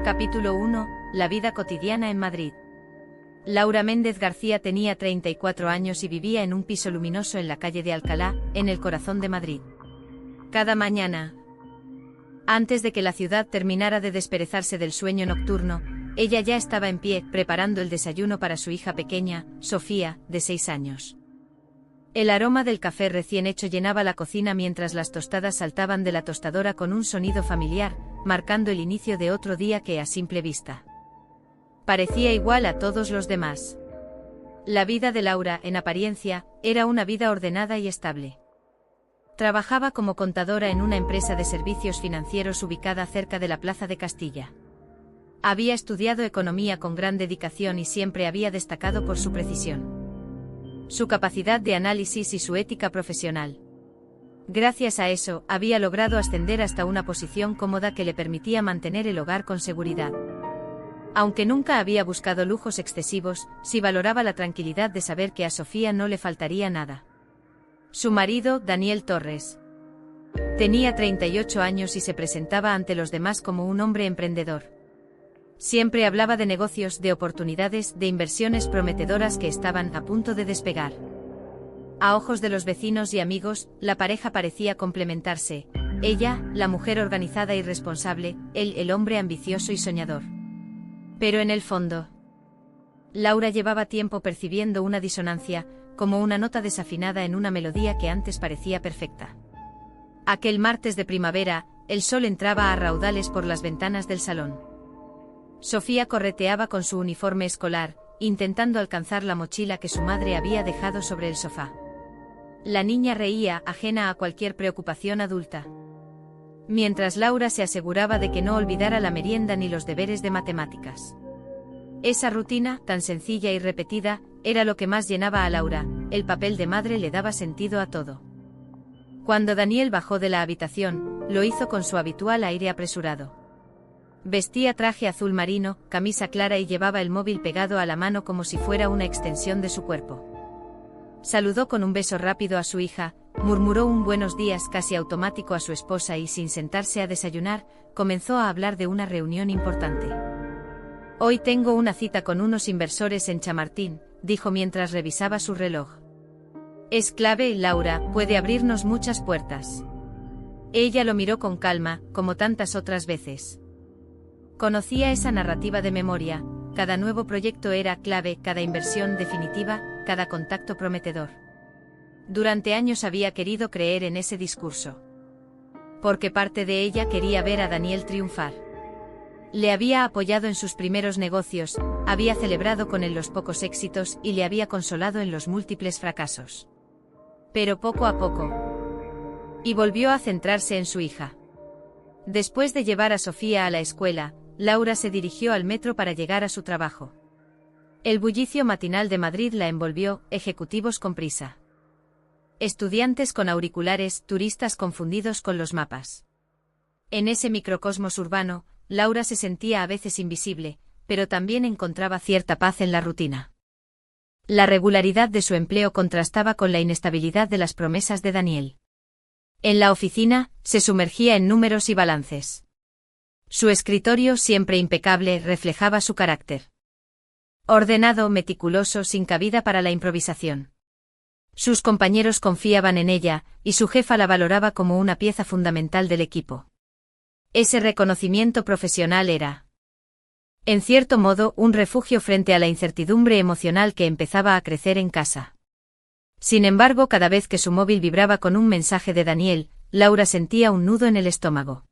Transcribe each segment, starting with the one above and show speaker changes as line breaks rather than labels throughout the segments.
Capítulo 1. La vida cotidiana en Madrid. Laura Méndez García tenía 34 años y vivía en un piso luminoso en la calle de Alcalá, en el corazón de Madrid. Cada mañana, antes de que la ciudad terminara de desperezarse del sueño nocturno, ella ya estaba en pie, preparando el desayuno para su hija pequeña, Sofía, de 6 años. El aroma del café recién hecho llenaba la cocina mientras las tostadas saltaban de la tostadora con un sonido familiar, marcando el inicio de otro día que a simple vista parecía igual a todos los demás. La vida de Laura, en apariencia, era una vida ordenada y estable. Trabajaba como contadora en una empresa de servicios financieros ubicada cerca de la Plaza de Castilla. Había estudiado economía con gran dedicación y siempre había destacado por su precisión, su capacidad de análisis y su ética profesional. Gracias a eso, había logrado ascender hasta una posición cómoda que le permitía mantener el hogar con seguridad. Aunque nunca había buscado lujos excesivos, sí valoraba la tranquilidad de saber que a Sofía no le faltaría nada. Su marido, Daniel Torres, tenía 38 años y se presentaba ante los demás como un hombre emprendedor. Siempre hablaba de negocios, de oportunidades, de inversiones prometedoras que estaban a punto de despegar. A ojos de los vecinos y amigos, la pareja parecía complementarse. Ella, la mujer organizada y responsable, él, el hombre ambicioso y soñador. Pero en el fondo, Laura llevaba tiempo percibiendo una disonancia, como una nota desafinada en una melodía que antes parecía perfecta. Aquel martes de primavera, el sol entraba a raudales por las ventanas del salón. Sofía correteaba con su uniforme escolar, intentando alcanzar la mochila que su madre había dejado sobre el sofá. La niña reía, ajena a cualquier preocupación adulta, mientras Laura se aseguraba de que no olvidara la merienda ni los deberes de matemáticas. Esa rutina, tan sencilla y repetida, era lo que más llenaba a Laura. El papel de madre le daba sentido a todo. Cuando Daniel bajó de la habitación, lo hizo con su habitual aire apresurado. Vestía traje azul marino, camisa clara y llevaba el móvil pegado a la mano como si fuera una extensión de su cuerpo. Saludó con un beso rápido a su hija, murmuró un buenos días casi automático a su esposa y sin sentarse a desayunar, comenzó a hablar de una reunión importante. Hoy tengo una cita con unos inversores en Chamartín, dijo mientras revisaba su reloj. Es clave, Laura, puede abrirnos muchas puertas. Ella lo miró con calma, como tantas otras veces. Conocía esa narrativa de memoria, cada nuevo proyecto era clave, cada inversión definitiva, cada contacto prometedor. Durante años había querido creer en ese discurso, porque parte de ella quería ver a Daniel triunfar. Le había apoyado en sus primeros negocios, había celebrado con él los pocos éxitos y le había consolado en los múltiples fracasos. Pero poco a poco, y volvió a centrarse en su hija. Después de llevar a Sofía a la escuela, Laura se dirigió al metro para llegar a su trabajo. El bullicio matinal de Madrid la envolvió, ejecutivos con prisa, estudiantes con auriculares, turistas confundidos con los mapas. En ese microcosmos urbano, Laura se sentía a veces invisible, pero también encontraba cierta paz en la rutina. La regularidad de su empleo contrastaba con la inestabilidad de las promesas de Daniel. En la oficina, se sumergía en números y balances. Su escritorio, siempre impecable, reflejaba su carácter. Ordenado, meticuloso, sin cabida para la improvisación. Sus compañeros confiaban en ella, y su jefa la valoraba como una pieza fundamental del equipo. Ese reconocimiento profesional era, en cierto modo, un refugio frente a la incertidumbre emocional que empezaba a crecer en casa. Sin embargo, cada vez que su móvil vibraba con un mensaje de Daniel, Laura sentía un nudo en el estómago.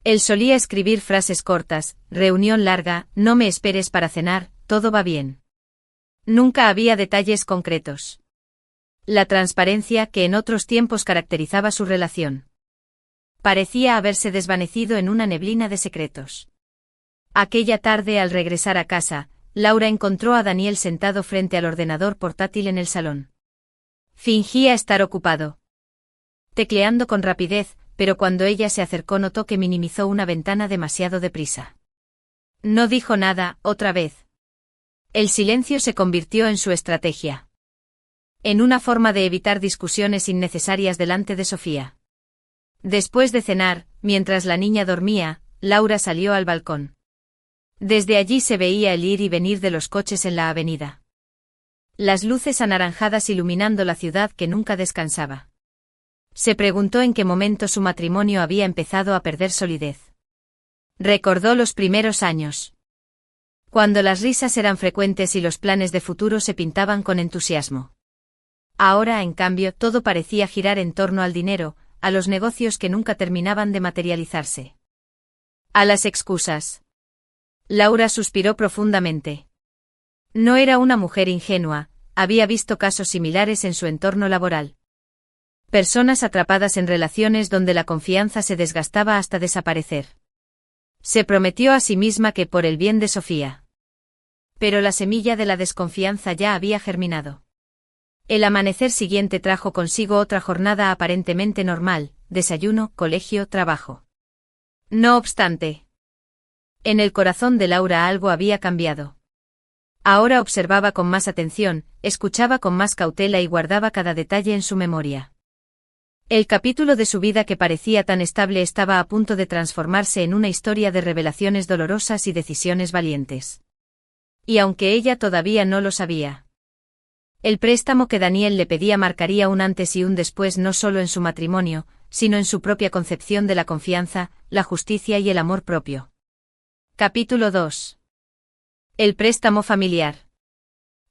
Él solía escribir frases cortas: reunión larga, no me esperes para cenar, todo va bien. Nunca había detalles concretos. La transparencia que en otros tiempos caracterizaba su relación parecía haberse desvanecido en una neblina de secretos. Aquella tarde, al regresar a casa, Laura encontró a Daniel sentado frente al ordenador portátil en el salón. Fingía estar ocupado, tecleando con rapidez, pero cuando ella se acercó notó que minimizó una ventana demasiado deprisa. No dijo nada, otra vez. El silencio se convirtió en su estrategia, en una forma de evitar discusiones innecesarias delante de Sofía. Después de cenar, mientras la niña dormía, Laura salió al balcón. Desde allí se veía el ir y venir de los coches en la avenida. Las luces anaranjadas iluminando la ciudad que nunca descansaba. Se preguntó en qué momento su matrimonio había empezado a perder solidez. Recordó los primeros años. Cuando las risas eran frecuentes y los planes de futuro se pintaban con entusiasmo. Ahora, en cambio, todo parecía girar en torno al dinero, a los negocios que nunca terminaban de materializarse. A las excusas. Laura suspiró profundamente. No era una mujer ingenua, había visto casos similares en su entorno laboral. Personas atrapadas en relaciones donde la confianza se desgastaba hasta desaparecer. Se prometió a sí misma que por el bien de Sofía. Pero la semilla de la desconfianza ya había germinado. El amanecer siguiente trajo consigo otra jornada aparentemente normal, desayuno, colegio, trabajo. No obstante, en el corazón de Laura algo había cambiado. Ahora observaba con más atención, escuchaba con más cautela y guardaba cada detalle en su memoria. El capítulo de su vida que parecía tan estable estaba a punto de transformarse en una historia de revelaciones dolorosas y decisiones valientes. Y aunque ella todavía no lo sabía, el préstamo que Daniel le pedía marcaría un antes y un después no solo en su matrimonio, sino en su propia concepción de la confianza, la justicia y el amor propio. Capítulo 2. El préstamo familiar.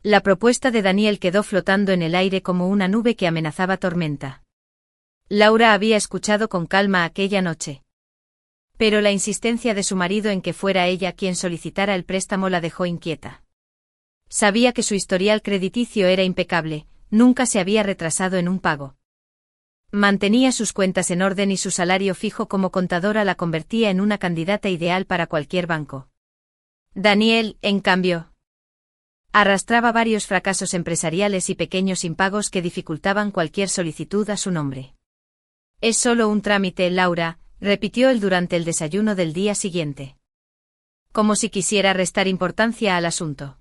La propuesta de Daniel quedó flotando en el aire como una nube que amenazaba tormenta. Laura había escuchado con calma aquella noche. Pero la insistencia de su marido en que fuera ella quien solicitara el préstamo la dejó inquieta. Sabía que su historial crediticio era impecable, nunca se había retrasado en un pago. Mantenía sus cuentas en orden y su salario fijo como contadora la convertía en una candidata ideal para cualquier banco. Daniel, en cambio, arrastraba varios fracasos empresariales y pequeños impagos que dificultaban cualquier solicitud a su nombre. Es solo un trámite, Laura, repitió él durante el desayuno del día siguiente. Como si quisiera restar importancia al asunto.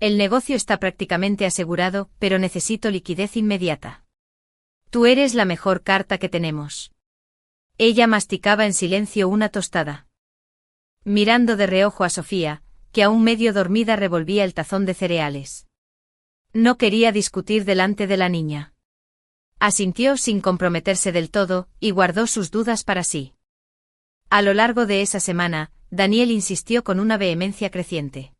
El negocio está prácticamente asegurado, pero necesito liquidez inmediata. Tú eres la mejor carta que tenemos. Ella masticaba en silencio una tostada. Mirando de reojo a Sofía, que aún medio dormida revolvía el tazón de cereales. No quería discutir delante de la niña. Asintió sin comprometerse del todo, y guardó sus dudas para sí. A lo largo de esa semana, Daniel insistió con una vehemencia creciente.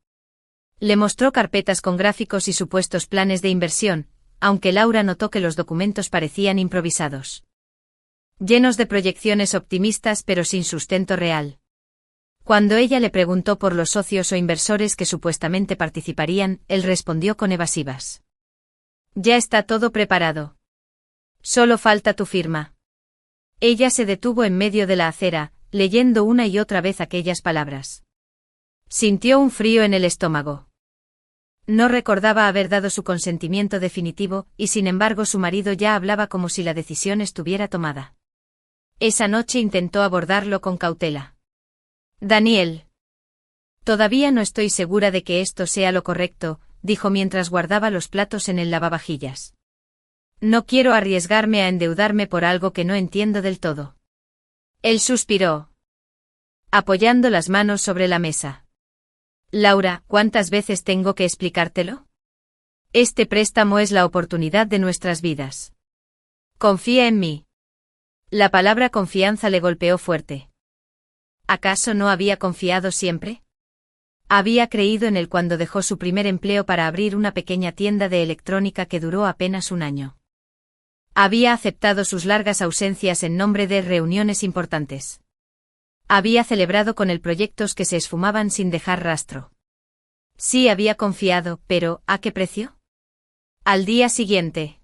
Le mostró carpetas con gráficos y supuestos planes de inversión, aunque Laura notó que los documentos parecían improvisados. Llenos de proyecciones optimistas pero sin sustento real. Cuando ella le preguntó por los socios o inversores que supuestamente participarían, él respondió con evasivas. Ya está todo preparado. Solo falta tu firma. Ella se detuvo en medio de la acera, leyendo una y otra vez aquellas palabras. Sintió un frío en el estómago. No recordaba haber dado su consentimiento definitivo, y sin embargo su marido ya hablaba como si la decisión estuviera tomada. Esa noche intentó abordarlo con cautela. Daniel. Todavía no estoy segura de que esto sea lo correcto, dijo mientras guardaba los platos en el lavavajillas. No quiero arriesgarme a endeudarme por algo que no entiendo del todo. Él suspiró, apoyando las manos sobre la mesa. Laura, ¿cuántas veces tengo que explicártelo? Este préstamo es la oportunidad de nuestras vidas. Confía en mí. La palabra confianza le golpeó fuerte. ¿Acaso no había confiado siempre? Había creído en él cuando dejó su primer empleo para abrir una pequeña tienda de electrónica que duró apenas un año. Había aceptado sus largas ausencias en nombre de reuniones importantes. Había celebrado con él proyectos que se esfumaban sin dejar rastro. Sí había confiado, pero ¿a qué precio? Al día siguiente.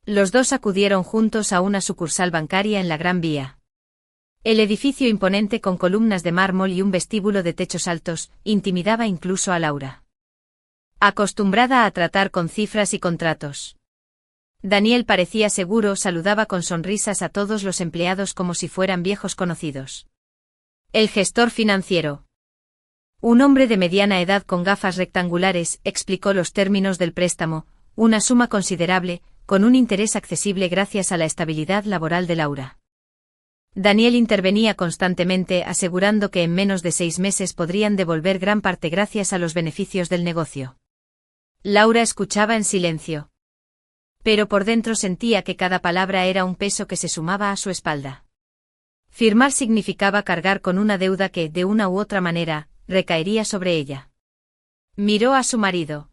Los dos acudieron juntos a una sucursal bancaria en la Gran Vía. El edificio imponente con columnas de mármol y un vestíbulo de techos altos, intimidaba incluso a Laura. Acostumbrada a tratar con cifras y contratos. Daniel parecía seguro, saludaba con sonrisas a todos los empleados como si fueran viejos conocidos. El gestor financiero. Un hombre de mediana edad con gafas rectangulares explicó los términos del préstamo, una suma considerable, con un interés accesible gracias a la estabilidad laboral de Laura. Daniel intervenía constantemente, asegurando que en menos de 6 meses podrían devolver gran parte gracias a los beneficios del negocio. Laura escuchaba en silencio. Pero por dentro sentía que cada palabra era un peso que se sumaba a su espalda. Firmar significaba cargar con una deuda que, de una u otra manera, recaería sobre ella. Miró a su marido.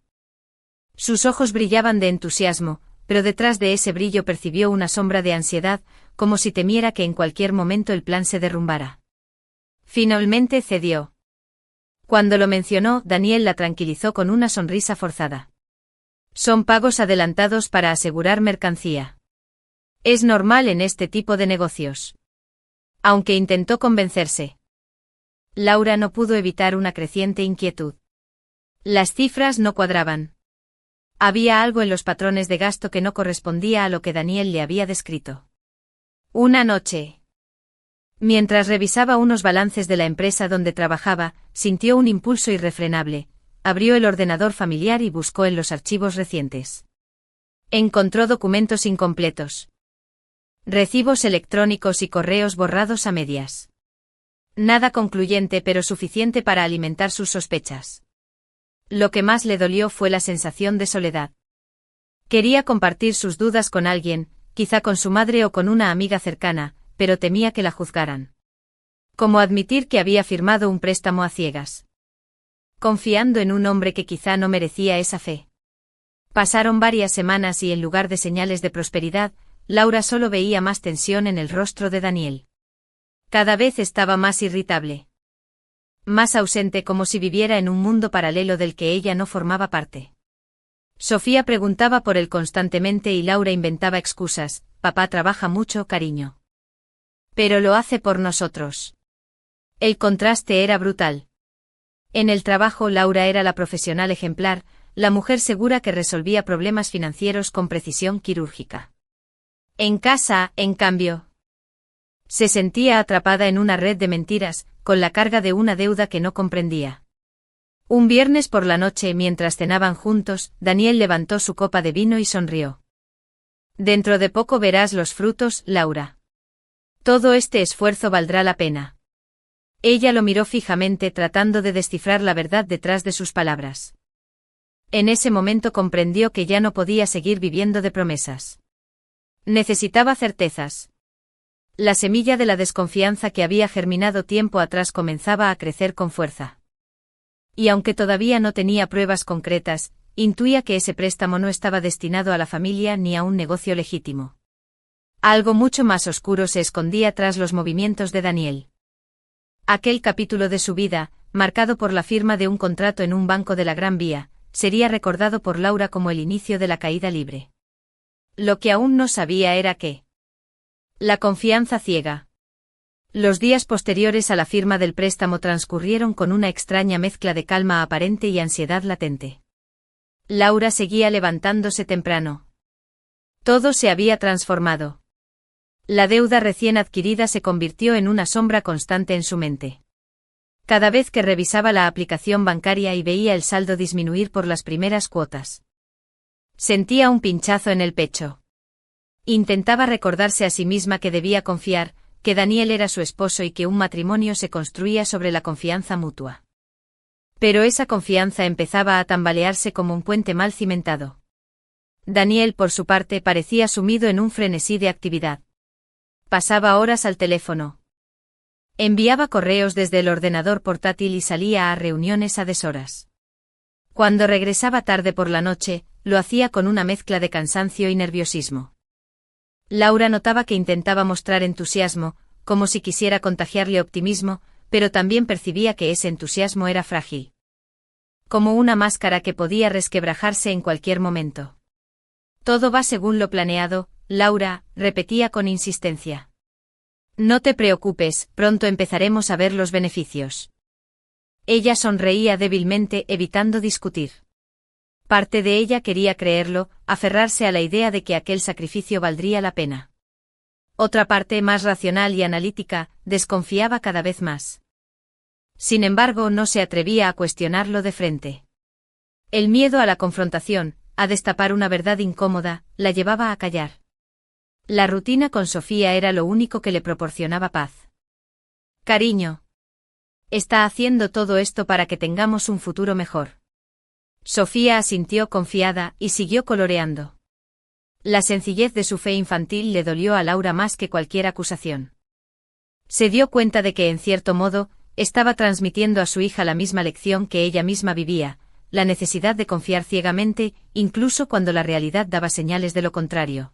Sus ojos brillaban de entusiasmo, pero detrás de ese brillo percibió una sombra de ansiedad, como si temiera que en cualquier momento el plan se derrumbara. Finalmente cedió. Cuando lo mencionó, Daniel la tranquilizó con una sonrisa forzada. Son pagos adelantados para asegurar mercancía. Es normal en este tipo de negocios. Aunque intentó convencerse, Laura no pudo evitar una creciente inquietud. Las cifras no cuadraban. Había algo en los patrones de gasto que no correspondía a lo que Daniel le había descrito. Una noche, mientras revisaba unos balances de la empresa donde trabajaba, sintió un impulso irrefrenable. Abrió el ordenador familiar y buscó en los archivos recientes. Encontró documentos incompletos. Recibos electrónicos y correos borrados a medias. Nada concluyente, pero suficiente para alimentar sus sospechas. Lo que más le dolió fue la sensación de soledad. Quería compartir sus dudas con alguien, quizá con su madre o con una amiga cercana, pero temía que la juzgaran. Como admitir que había firmado un préstamo a ciegas, confiando en un hombre que quizá no merecía esa fe. Pasaron varias semanas y en lugar de señales de prosperidad, Laura solo veía más tensión en el rostro de Daniel. Cada vez estaba más irritable. Más ausente, como si viviera en un mundo paralelo del que ella no formaba parte. Sofía preguntaba por él constantemente y Laura inventaba excusas. Papá trabaja mucho, cariño. Pero lo hace por nosotros. El contraste era brutal. En el trabajo Laura era la profesional ejemplar, la mujer segura que resolvía problemas financieros con precisión quirúrgica. En casa, en cambio, se sentía atrapada en una red de mentiras, con la carga de una deuda que no comprendía. Un viernes por la noche, mientras cenaban juntos, Daniel levantó su copa de vino y sonrió. Dentro de poco verás los frutos, Laura. Todo este esfuerzo valdrá la pena. Ella lo miró fijamente, tratando de descifrar la verdad detrás de sus palabras. En ese momento comprendió que ya no podía seguir viviendo de promesas. Necesitaba certezas. La semilla de la desconfianza que había germinado tiempo atrás comenzaba a crecer con fuerza. Y aunque todavía no tenía pruebas concretas, intuía que ese préstamo no estaba destinado a la familia ni a un negocio legítimo. Algo mucho más oscuro se escondía tras los movimientos de Daniel. Aquel capítulo de su vida, marcado por la firma de un contrato en un banco de la Gran Vía, sería recordado por Laura como el inicio de la caída libre. Lo que aún no sabía era que la confianza ciega. Los días posteriores a la firma del préstamo transcurrieron con una extraña mezcla de calma aparente y ansiedad latente. Laura seguía levantándose temprano. Todo se había transformado. La deuda recién adquirida se convirtió en una sombra constante en su mente. Cada vez que revisaba la aplicación bancaria y veía el saldo disminuir por las primeras cuotas, sentía un pinchazo en el pecho. Intentaba recordarse a sí misma que debía confiar, que Daniel era su esposo y que un matrimonio se construía sobre la confianza mutua. Pero esa confianza empezaba a tambalearse como un puente mal cimentado. Daniel, por su parte, parecía sumido en un frenesí de actividad. Pasaba horas al teléfono. Enviaba correos desde el ordenador portátil y salía a reuniones a deshoras. Cuando regresaba tarde por la noche, lo hacía con una mezcla de cansancio y nerviosismo. Laura notaba que intentaba mostrar entusiasmo, como si quisiera contagiarle optimismo, pero también percibía que ese entusiasmo era frágil. Como una máscara que podía resquebrajarse en cualquier momento. Todo va según lo planeado, Laura, repetía con insistencia. No te preocupes, pronto empezaremos a ver los beneficios. Ella sonreía débilmente, evitando discutir. Parte de ella quería creerlo, aferrarse a la idea de que aquel sacrificio valdría la pena. Otra parte, más racional y analítica, desconfiaba cada vez más. Sin embargo, no se atrevía a cuestionarlo de frente. El miedo a la confrontación, a destapar una verdad incómoda, la llevaba a callar. La rutina con Sofía era lo único que le proporcionaba paz. Cariño. Está haciendo todo esto para que tengamos un futuro mejor. Sofía asintió confiada y siguió coloreando. La sencillez de su fe infantil le dolió a Laura más que cualquier acusación. Se dio cuenta de que, en cierto modo, estaba transmitiendo a su hija la misma lección que ella misma vivía, la necesidad de confiar ciegamente, incluso cuando la realidad daba señales de lo contrario.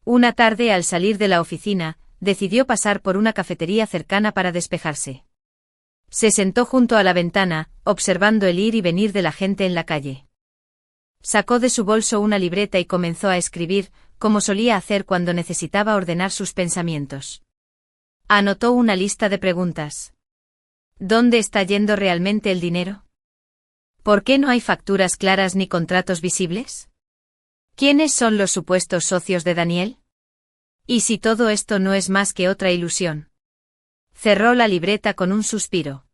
Una tarde, al salir de la oficina, decidió pasar por una cafetería cercana para despejarse. Se sentó junto a la ventana, observando el ir y venir de la gente en la calle. Sacó de su bolso una libreta y comenzó a escribir, como solía hacer cuando necesitaba ordenar sus pensamientos. Anotó una lista de preguntas. ¿Dónde está yendo realmente el dinero? ¿Por qué no hay facturas claras ni contratos visibles? ¿Quiénes son los supuestos socios de Daniel? ¿Y si todo esto no es más que otra ilusión? Cerró la libreta con un suspiro.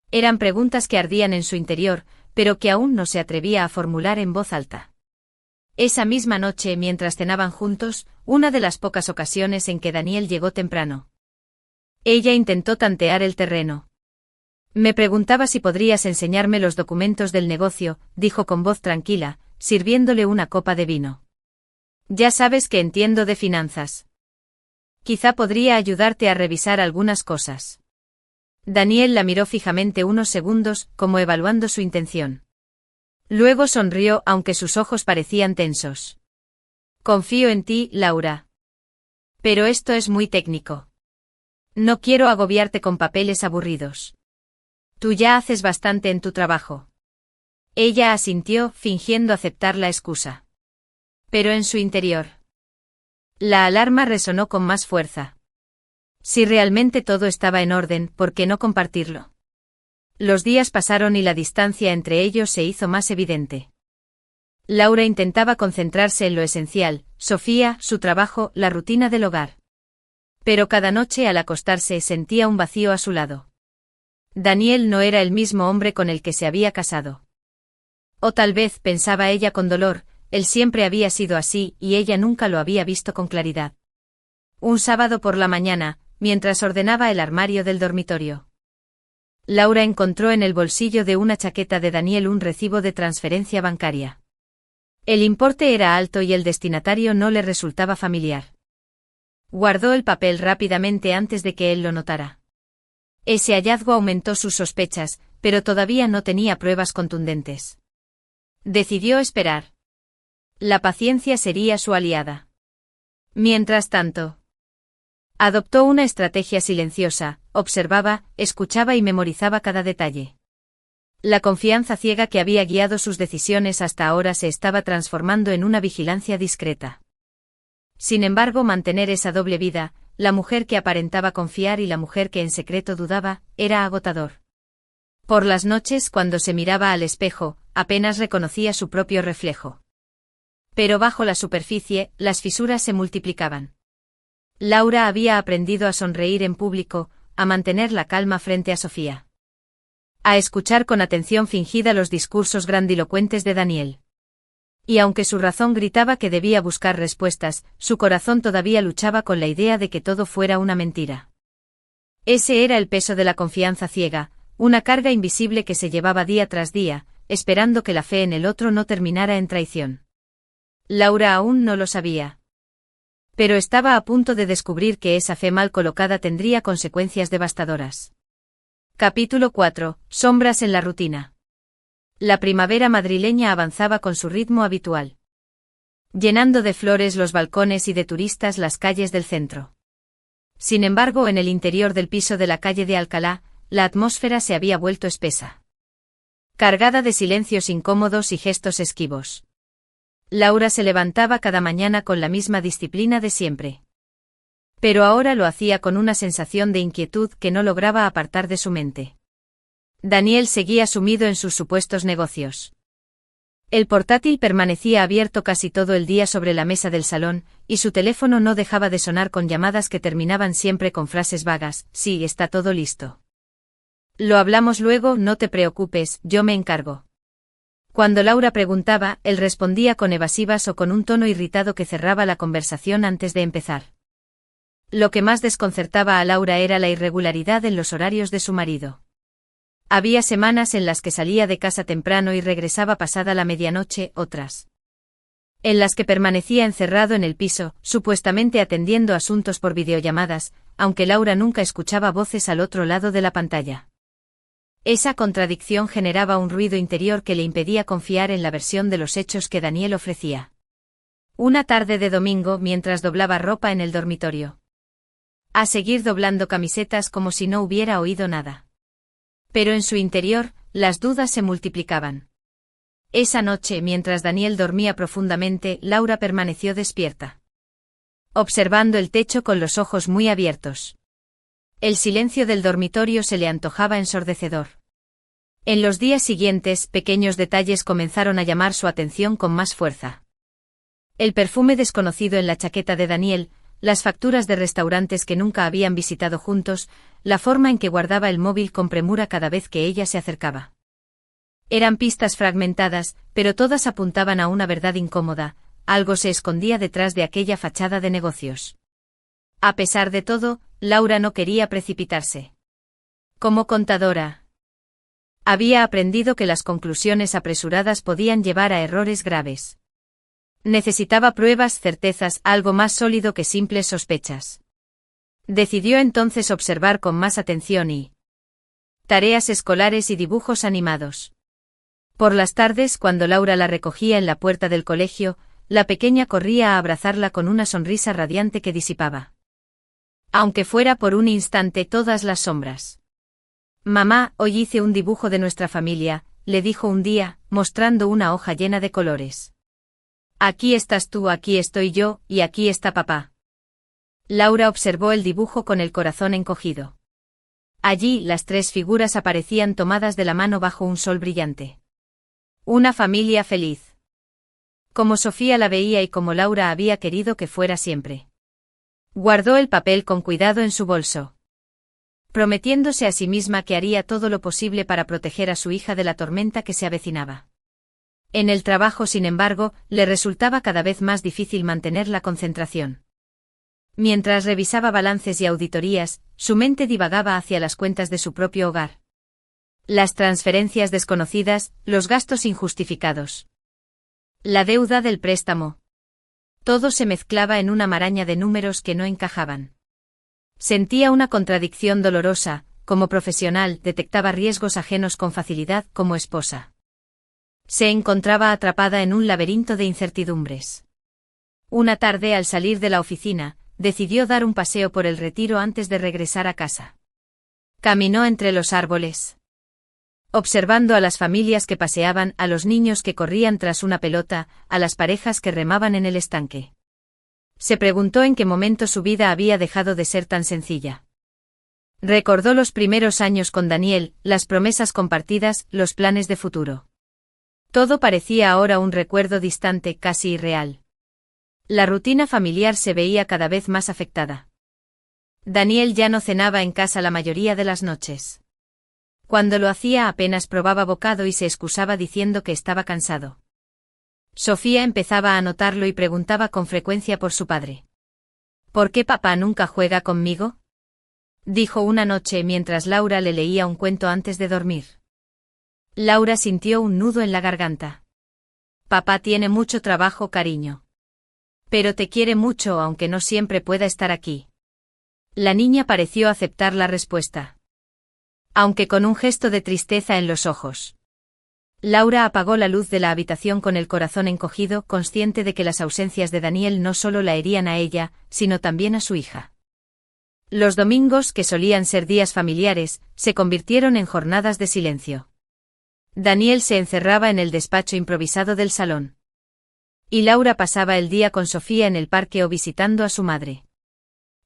Eran preguntas que ardían en su interior, pero que aún no se atrevía a formular en voz alta. Esa misma noche, mientras cenaban juntos, una de las pocas ocasiones en que Daniel llegó temprano. Ella intentó tantear el terreno. Me preguntaba si podrías enseñarme los documentos del negocio, dijo con voz tranquila, sirviéndole una copa de vino. Ya sabes que entiendo de finanzas. Quizá podría ayudarte a revisar algunas cosas. Daniel la miró fijamente unos segundos, como evaluando su intención. Luego sonrió, aunque sus ojos parecían tensos. Confío en ti, Laura. Pero esto es muy técnico. No quiero agobiarte con papeles aburridos. Tú ya haces bastante en tu trabajo. Ella asintió, fingiendo aceptar la excusa. Pero en su interior. La alarma resonó con más fuerza. Si realmente todo estaba en orden, ¿por qué no compartirlo? Los días pasaron y la distancia entre ellos se hizo más evidente. Laura intentaba concentrarse en lo esencial, Sofía, su trabajo, la rutina del hogar. Pero cada noche al acostarse sentía un vacío a su lado. Daniel no era el mismo hombre con el que se había casado. O tal vez, pensaba ella con dolor, él siempre había sido así y ella nunca lo había visto con claridad. Un sábado por la mañana, mientras ordenaba el armario del dormitorio, Laura encontró en el bolsillo de una chaqueta de Daniel un recibo de transferencia bancaria. El importe era alto y el destinatario no le resultaba familiar. Guardó el papel rápidamente antes de que él lo notara. Ese hallazgo aumentó sus sospechas, pero todavía no tenía pruebas contundentes. Decidió esperar. La paciencia sería su aliada. Mientras tanto, adoptó una estrategia silenciosa, observaba, escuchaba y memorizaba cada detalle. La confianza ciega que había guiado sus decisiones hasta ahora se estaba transformando en una vigilancia discreta. Sin embargo, mantener esa doble vida, la mujer que aparentaba confiar y la mujer que en secreto dudaba, era agotador. Por las noches, cuando se miraba al espejo, apenas reconocía su propio reflejo. Pero bajo la superficie, las fisuras se multiplicaban. Laura había aprendido a sonreír en público, a mantener la calma frente a Sofía. A escuchar con atención fingida los discursos grandilocuentes de Daniel. Y aunque su razón gritaba que debía buscar respuestas, su corazón todavía luchaba con la idea de que todo fuera una mentira. Ese era el peso de la confianza ciega, una carga invisible que se llevaba día tras día, esperando que la fe en el otro no terminara en traición. Laura aún no lo sabía. Pero estaba a punto de descubrir que esa fe mal colocada tendría consecuencias devastadoras. Capítulo 4. Sombras en la rutina. La primavera madrileña avanzaba con su ritmo habitual, llenando de flores los balcones y de turistas las calles del centro. Sin embargo, en el interior del piso de la calle de Alcalá, la atmósfera se había vuelto espesa, cargada de silencios incómodos y gestos esquivos. Laura se levantaba cada mañana con la misma disciplina de siempre. Pero ahora lo hacía con una sensación de inquietud que no lograba apartar de su mente. Daniel seguía sumido en sus supuestos negocios. El portátil permanecía abierto casi todo el día sobre la mesa del salón, y su teléfono no dejaba de sonar con llamadas que terminaban siempre con frases vagas: sí, está todo listo. Lo hablamos luego, no te preocupes, yo me encargo. Cuando Laura preguntaba, él respondía con evasivas o con un tono irritado que cerraba la conversación antes de empezar. Lo que más desconcertaba a Laura era la irregularidad en los horarios de su marido. Había semanas en las que salía de casa temprano y regresaba pasada la medianoche, otras en las que permanecía encerrado en el piso, supuestamente atendiendo asuntos por videollamadas, aunque Laura nunca escuchaba voces al otro lado de la pantalla. Esa contradicción generaba un ruido interior que le impedía confiar en la versión de los hechos que Daniel ofrecía. Una tarde de domingo, mientras doblaba ropa en el dormitorio. A seguir doblando camisetas como si no hubiera oído nada. Pero en su interior, las dudas se multiplicaban. Esa noche, mientras Daniel dormía profundamente, Laura permaneció despierta, observando el techo con los ojos muy abiertos. El silencio del dormitorio se le antojaba ensordecedor. En los días siguientes, pequeños detalles comenzaron a llamar su atención con más fuerza. El perfume desconocido en la chaqueta de Daniel, las facturas de restaurantes que nunca habían visitado juntos, la forma en que guardaba el móvil con premura cada vez que ella se acercaba. Eran pistas fragmentadas, pero todas apuntaban a una verdad incómoda: algo se escondía detrás de aquella fachada de negocios. A pesar de todo, Laura no quería precipitarse. Como contadora, había aprendido que las conclusiones apresuradas podían llevar a errores graves. Necesitaba pruebas, certezas, algo más sólido que simples sospechas. Decidió entonces observar con más atención y tareas escolares y dibujos animados. Por las tardes, cuando Laura la recogía en la puerta del colegio, la pequeña corría a abrazarla con una sonrisa radiante que disipaba, aunque fuera por un instante, todas las sombras. «Mamá, hoy hice un dibujo de nuestra familia», le dijo un día, mostrando una hoja llena de colores. «Aquí estás tú, aquí estoy yo, y aquí está papá». Laura observó el dibujo con el corazón encogido. Allí, las tres figuras aparecían tomadas de la mano bajo un sol brillante. Una familia feliz. Como Sofía la veía y como Laura había querido que fuera siempre. Guardó el papel con cuidado en su bolso, prometiéndose a sí misma que haría todo lo posible para proteger a su hija de la tormenta que se avecinaba. En el trabajo, sin embargo, le resultaba cada vez más difícil mantener la concentración. Mientras revisaba balances y auditorías, su mente divagaba hacia las cuentas de su propio hogar. Las transferencias desconocidas, los gastos injustificados. La deuda del préstamo. Todo se mezclaba en una maraña de números que no encajaban. Sentía una contradicción dolorosa. Como profesional, detectaba riesgos ajenos con facilidad. Como esposa, se encontraba atrapada en un laberinto de incertidumbres. Una tarde, al salir de la oficina, decidió dar un paseo por el retiro antes de regresar a casa. Caminó entre los árboles, observando a las familias que paseaban, a los niños que corrían tras una pelota, a las parejas que remaban en el estanque. Se preguntó en qué momento su vida había dejado de ser tan sencilla. Recordó los primeros años con Daniel, las promesas compartidas, los planes de futuro. Todo parecía ahora un recuerdo distante, casi irreal. La rutina familiar se veía cada vez más afectada. Daniel ya no cenaba en casa la mayoría de las noches. Cuando lo hacía, apenas probaba bocado y se excusaba diciendo que estaba cansado. Sofía empezaba a notarlo y preguntaba con frecuencia por su padre. «¿Por qué papá nunca juega conmigo?», dijo una noche mientras Laura le leía un cuento antes de dormir. Laura sintió un nudo en la garganta. «Papá tiene mucho trabajo, cariño. Pero te quiere mucho aunque no siempre pueda estar aquí». La niña pareció aceptar la respuesta, aunque con un gesto de tristeza en los ojos. Laura apagó la luz de la habitación con el corazón encogido, consciente de que las ausencias de Daniel no solo la herían a ella, sino también a su hija. Los domingos, que solían ser días familiares, se convirtieron en jornadas de silencio. Daniel se encerraba en el despacho improvisado del salón. Y Laura pasaba el día con Sofía en el parque o visitando a su madre.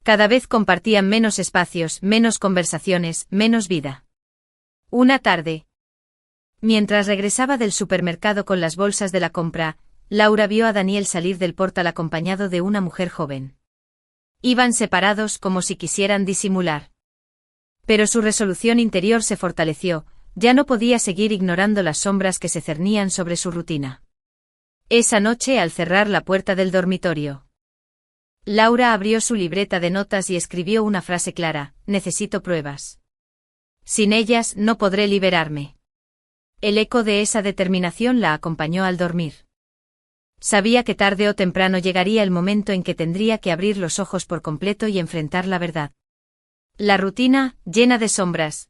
Cada vez compartían menos espacios, menos conversaciones, menos vida. Una tarde, mientras regresaba del supermercado con las bolsas de la compra, Laura vio a Daniel salir del portal acompañado de una mujer joven. Iban separados como si quisieran disimular. Pero su resolución interior se fortaleció, Ya no podía seguir ignorando las sombras que se cernían sobre su rutina. Esa noche, al cerrar la puerta del dormitorio, Laura abrió su libreta de notas y escribió una frase clara: necesito pruebas. Sin ellas no podré liberarme. El eco de esa determinación la acompañó al dormir. Sabía que tarde o temprano llegaría el momento en que tendría que abrir los ojos por completo y enfrentar la verdad. La rutina, llena de sombras.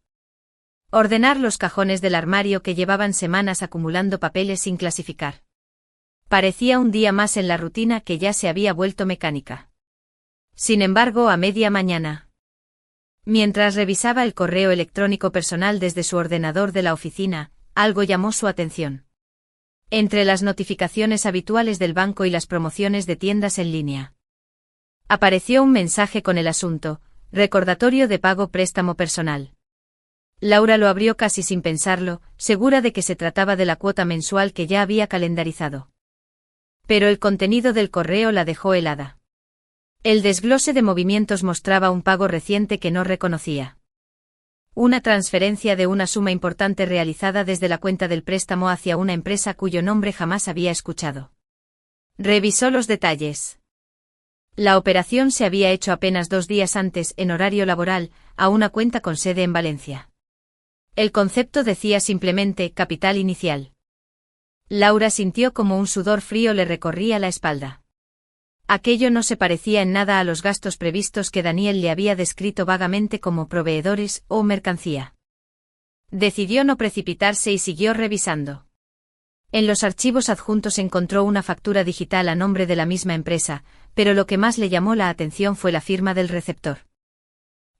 Ordenar los cajones del armario que llevaban semanas acumulando papeles sin clasificar. Parecía un día más en la rutina que ya se había vuelto mecánica. Sin embargo, a media mañana, mientras revisaba el correo electrónico personal desde su ordenador de la oficina, algo llamó su atención. Entre las notificaciones habituales del banco y las promociones de tiendas en línea, apareció un mensaje con el asunto: recordatorio de pago préstamo personal. Laura lo abrió casi sin pensarlo, segura de que se trataba de la cuota mensual que ya había calendarizado. Pero el contenido del correo la dejó helada. El desglose de movimientos mostraba un pago reciente que no reconocía. Una transferencia de una suma importante realizada desde la cuenta del préstamo hacia una empresa cuyo nombre jamás había escuchado. Revisó los detalles. La operación se había hecho apenas 2 días antes, en horario laboral, a una cuenta con sede en Valencia. El concepto decía simplemente capital inicial. Laura sintió como un sudor frío le recorría la espalda. Aquello no se parecía en nada a los gastos previstos que Daniel le había descrito vagamente como proveedores o mercancía. Decidió no precipitarse y siguió revisando. En los archivos adjuntos encontró una factura digital a nombre de la misma empresa, pero lo que más le llamó la atención fue la firma del receptor.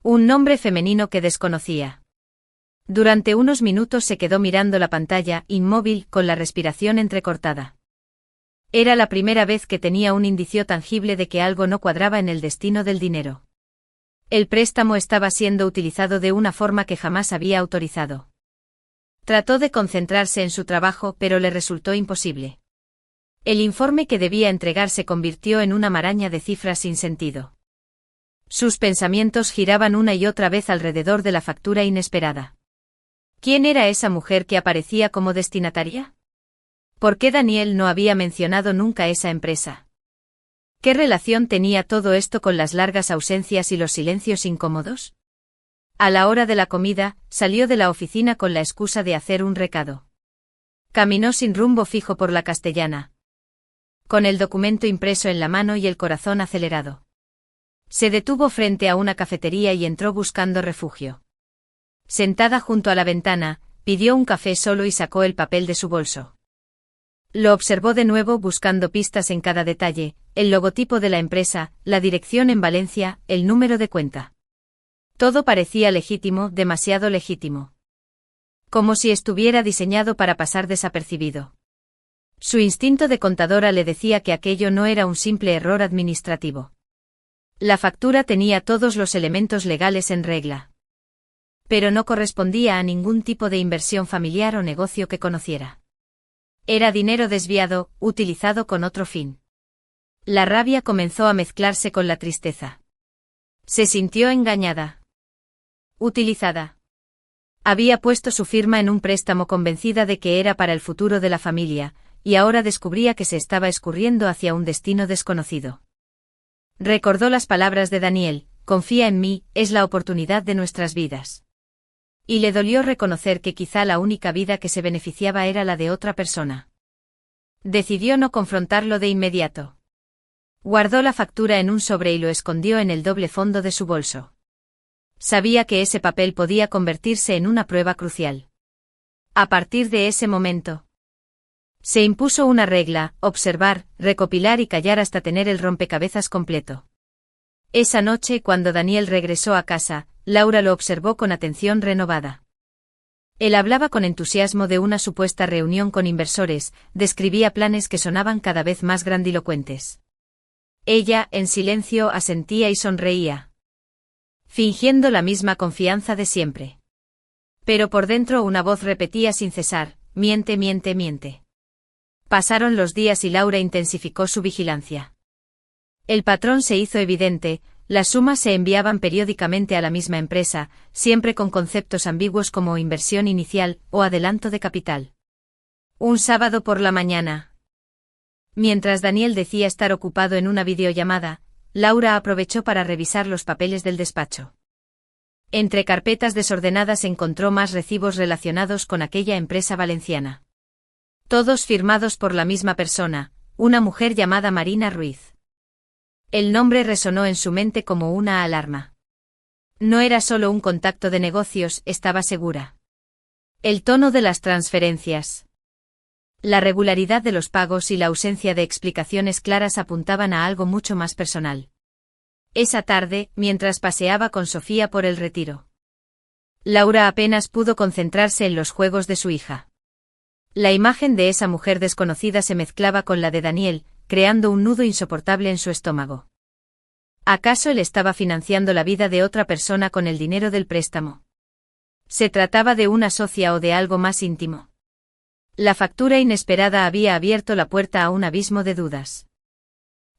Un nombre femenino que desconocía. Durante unos minutos se quedó mirando la pantalla, inmóvil, con la respiración entrecortada. Era la primera vez que tenía un indicio tangible de que algo no cuadraba en el destino del dinero. El préstamo estaba siendo utilizado de una forma que jamás había autorizado. Trató de concentrarse en su trabajo, pero le resultó imposible. El informe que debía entregar se convirtió en una maraña de cifras sin sentido. Sus pensamientos giraban una y otra vez alrededor de la factura inesperada. ¿Quién era esa mujer que aparecía como destinataria? ¿Por qué Daniel no había mencionado nunca esa empresa? ¿Qué relación tenía todo esto con las largas ausencias y los silencios incómodos? A la hora de la comida, salió de la oficina con la excusa de hacer un recado. Caminó sin rumbo fijo por la Castellana, con el documento impreso en la mano y el corazón acelerado. Se detuvo frente a una cafetería y entró buscando refugio. Sentada junto a la ventana, pidió un café solo y sacó el papel de su bolso. Lo observó de nuevo buscando pistas en cada detalle: el logotipo de la empresa, la dirección en Valencia, el número de cuenta. Todo parecía legítimo, demasiado legítimo. Como si estuviera diseñado para pasar desapercibido. Su instinto de contadora le decía que aquello no era un simple error administrativo. La factura tenía todos los elementos legales en regla. Pero no correspondía a ningún tipo de inversión familiar o negocio que conociera. Era dinero desviado, utilizado con otro fin. La rabia comenzó a mezclarse con la tristeza. Se sintió engañada. Utilizada. Había puesto su firma en un préstamo convencida de que era para el futuro de la familia, y ahora descubría que se estaba escurriendo hacia un destino desconocido. Recordó las palabras de Daniel: confía en mí, es la oportunidad de nuestras vidas. Y le dolió reconocer que quizá la única vida que se beneficiaba era la de otra persona. Decidió no confrontarlo de inmediato. Guardó la factura en un sobre y lo escondió en el doble fondo de su bolso. Sabía que ese papel podía convertirse en una prueba crucial. A partir de ese momento, se impuso una regla: observar, recopilar y callar hasta tener el rompecabezas completo. Esa noche, cuando Daniel regresó a casa, Laura lo observó con atención renovada. Él hablaba con entusiasmo de una supuesta reunión con inversores, describía planes que sonaban cada vez más grandilocuentes. Ella, en silencio, asentía y sonreía, fingiendo la misma confianza de siempre. Pero por dentro una voz repetía sin cesar: miente, miente, miente. Pasaron los días y Laura intensificó su vigilancia. El patrón se hizo evidente: las sumas se enviaban periódicamente a la misma empresa, siempre con conceptos ambiguos como inversión inicial o adelanto de capital. Un sábado por la mañana. Mientras Daniel decía estar ocupado en una videollamada, Laura aprovechó para revisar los papeles del despacho. Entre carpetas desordenadas encontró más recibos relacionados con aquella empresa valenciana. Todos firmados por la misma persona, una mujer llamada Marina Ruiz. El nombre resonó en su mente como una alarma. No era solo un contacto de negocios, estaba segura. El tono de las transferencias, la regularidad de los pagos y la ausencia de explicaciones claras apuntaban a algo mucho más personal. Esa tarde, mientras paseaba con Sofía por el Retiro, Laura apenas pudo concentrarse en los juegos de su hija. La imagen de esa mujer desconocida se mezclaba con la de Daniel, creando un nudo insoportable en su estómago. ¿Acaso él estaba financiando la vida de otra persona con el dinero del préstamo? ¿Se trataba de una socia o de algo más íntimo? La factura inesperada había abierto la puerta a un abismo de dudas.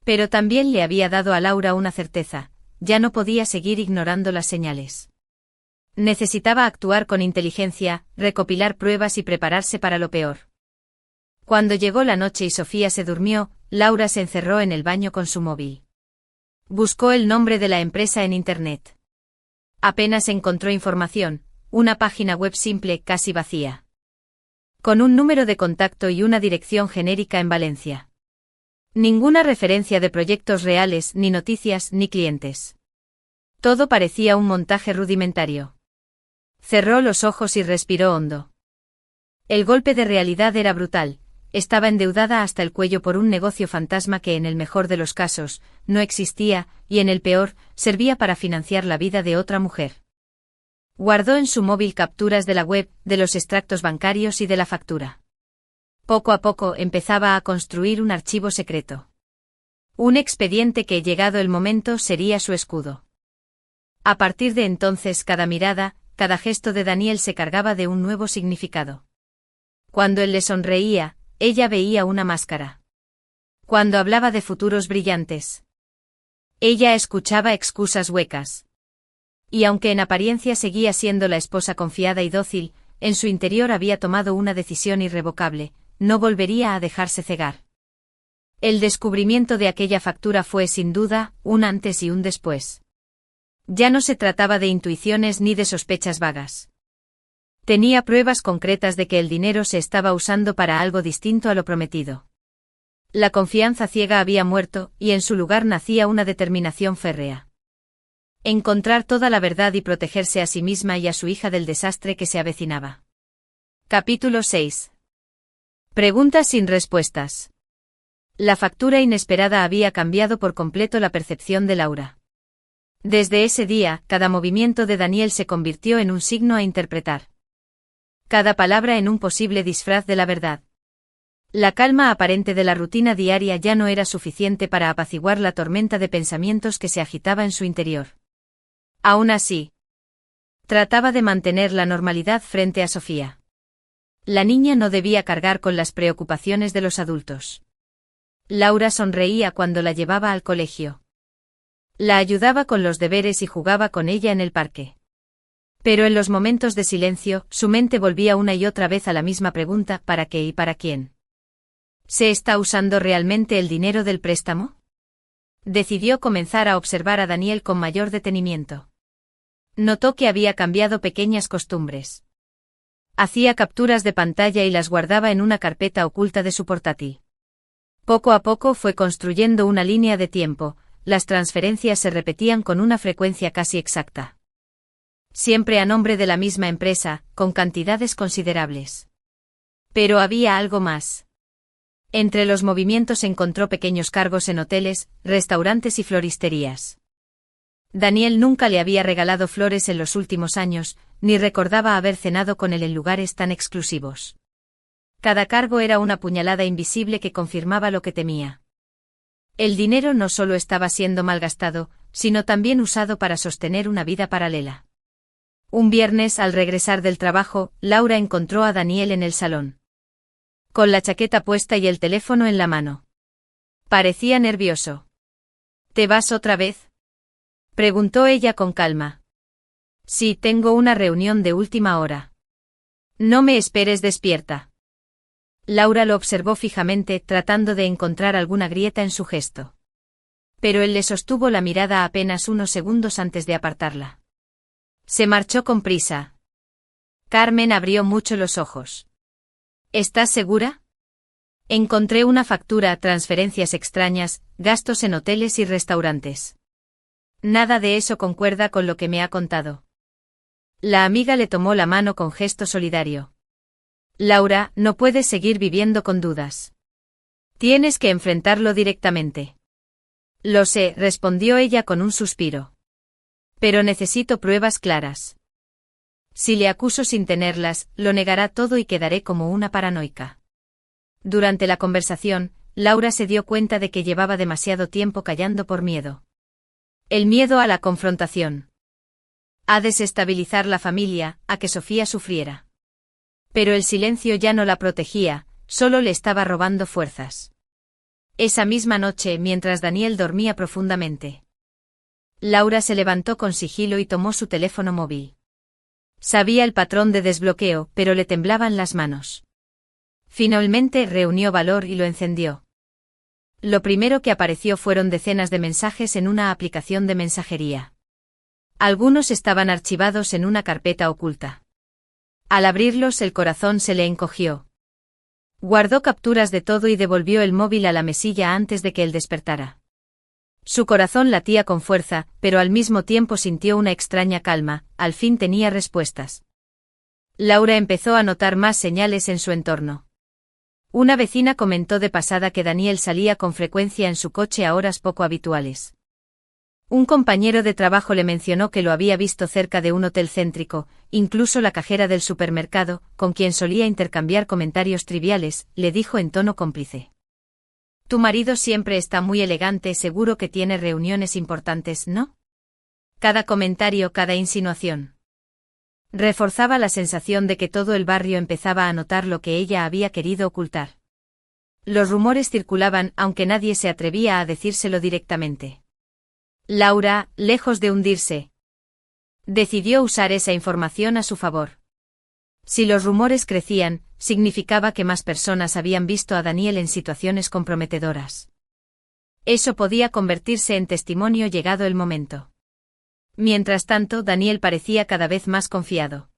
Pero también le había dado a Laura una certeza: ya no podía seguir ignorando las señales. Necesitaba actuar con inteligencia, recopilar pruebas y prepararse para lo peor. Cuando llegó la noche y Sofía se durmió, Laura se encerró en el baño con su móvil. Buscó el nombre de la empresa en Internet. Apenas encontró información, una página web simple, casi vacía, con un número de contacto y una dirección genérica en Valencia. Ninguna referencia de proyectos reales, ni noticias, ni clientes. Todo parecía un montaje rudimentario. Cerró los ojos y respiró hondo. El golpe de realidad era brutal. Estaba endeudada hasta el cuello por un negocio fantasma que en el mejor de los casos no existía, y en el peor, servía para financiar la vida de otra mujer. Guardó en su móvil capturas de la web, de los extractos bancarios y de la factura. Poco a poco empezaba a construir un archivo secreto. Un expediente que, llegado el momento, sería su escudo. A partir de entonces, cada mirada, cada gesto de Daniel se cargaba de un nuevo significado. Cuando él le sonreía, ella veía una máscara. Cuando hablaba de futuros brillantes, ella escuchaba excusas huecas. Y aunque en apariencia seguía siendo la esposa confiada y dócil, en su interior había tomado una decisión irrevocable: no volvería a dejarse cegar. El descubrimiento de aquella factura fue sin duda un antes y un después. Ya no se trataba de intuiciones ni de sospechas vagas. Tenía pruebas concretas de que el dinero se estaba usando para algo distinto a lo prometido. La confianza ciega había muerto, y en su lugar nacía una determinación férrea: encontrar toda la verdad y protegerse a sí misma y a su hija del desastre que se avecinaba. Capítulo 6. Preguntas sin respuestas. La factura inesperada había cambiado por completo la percepción de Laura. Desde ese día, cada movimiento de Daniel se convirtió en un signo a interpretar. Cada palabra en un posible disfraz de la verdad. La calma aparente de la rutina diaria ya no era suficiente para apaciguar la tormenta de pensamientos que se agitaba en su interior. Aún así, trataba de mantener la normalidad frente a Sofía. La niña no debía cargar con las preocupaciones de los adultos. Laura sonreía cuando la llevaba al colegio. La ayudaba con los deberes y jugaba con ella en el parque. Pero en los momentos de silencio, su mente volvía una y otra vez a la misma pregunta: ¿para qué y para quién? ¿Se está usando realmente el dinero del préstamo? Decidió comenzar a observar a Daniel con mayor detenimiento. Notó que había cambiado pequeñas costumbres. Hacía capturas de pantalla y las guardaba en una carpeta oculta de su portátil. Poco a poco fue construyendo una línea de tiempo: las transferencias se repetían con una frecuencia casi exacta. Siempre a nombre de la misma empresa, con cantidades considerables. Pero había algo más. Entre los movimientos encontró pequeños cargos en hoteles, restaurantes y floristerías. Daniel nunca le había regalado flores en los últimos años, ni recordaba haber cenado con él en lugares tan exclusivos. Cada cargo era una puñalada invisible que confirmaba lo que temía. El dinero no solo estaba siendo malgastado, sino también usado para sostener una vida paralela. Un viernes, al regresar del trabajo, Laura encontró a Daniel en el salón, con la chaqueta puesta y el teléfono en la mano. Parecía nervioso. ¿Te vas otra vez? Preguntó ella con calma. Sí, tengo una reunión de última hora. No me esperes despierta. Laura lo observó fijamente, tratando de encontrar alguna grieta en su gesto. Pero él le sostuvo la mirada apenas unos segundos antes de apartarla. Se marchó con prisa. Carmen abrió mucho los ojos. ¿Estás segura? Encontré una factura, transferencias extrañas, gastos en hoteles y restaurantes. Nada de eso concuerda con lo que me ha contado. La amiga le tomó la mano con gesto solidario. Laura, no puedes seguir viviendo con dudas. Tienes que enfrentarlo directamente. Lo sé, respondió ella con un suspiro. Pero necesito pruebas claras. Si le acuso sin tenerlas, lo negará todo y quedaré como una paranoica. Durante la conversación, Laura se dio cuenta de que llevaba demasiado tiempo callando por miedo. El miedo a la confrontación. A desestabilizar la familia, a que Sofía sufriera. Pero el silencio ya no la protegía, solo le estaba robando fuerzas. Esa misma noche, mientras Daniel dormía profundamente, Laura se levantó con sigilo y tomó su teléfono móvil. Sabía el patrón de desbloqueo, pero le temblaban las manos. Finalmente reunió valor y lo encendió. Lo primero que apareció fueron decenas de mensajes en una aplicación de mensajería. Algunos estaban archivados en una carpeta oculta. Al abrirlos el corazón se le encogió. Guardó capturas de todo y devolvió el móvil a la mesilla antes de que él despertara. Su corazón latía con fuerza, pero al mismo tiempo sintió una extraña calma, al fin tenía respuestas. Laura empezó a notar más señales en su entorno. Una vecina comentó de pasada que Daniel salía con frecuencia en su coche a horas poco habituales. Un compañero de trabajo le mencionó que lo había visto cerca de un hotel céntrico, incluso la cajera del supermercado, con quien solía intercambiar comentarios triviales, le dijo en tono cómplice. Tu marido siempre está muy elegante, seguro que tiene reuniones importantes, ¿no? Cada comentario, cada insinuación reforzaba la sensación de que todo el barrio empezaba a notar lo que ella había querido ocultar. Los rumores circulaban, aunque nadie se atrevía a decírselo directamente. Laura, lejos de hundirse, decidió usar esa información a su favor. Si los rumores crecían, significaba que más personas habían visto a Daniel en situaciones comprometedoras. Eso podía convertirse en testimonio llegado el momento. Mientras tanto, Daniel parecía cada vez más confiado.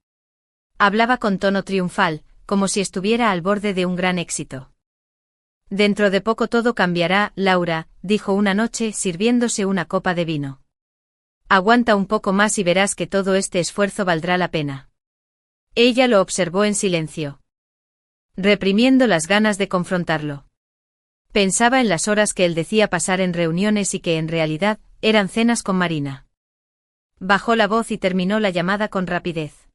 Hablaba con tono triunfal, como si estuviera al borde de un gran éxito. Dentro de poco todo cambiará, Laura, dijo una noche sirviéndose una copa de vino. Aguanta un poco más y verás que todo este esfuerzo valdrá la pena. Ella lo observó en silencio, reprimiendo las ganas de confrontarlo. Pensaba en las horas que él decía pasar en reuniones y que en realidad eran cenas con Marina. Bajó la voz y terminó la llamada con rapidez.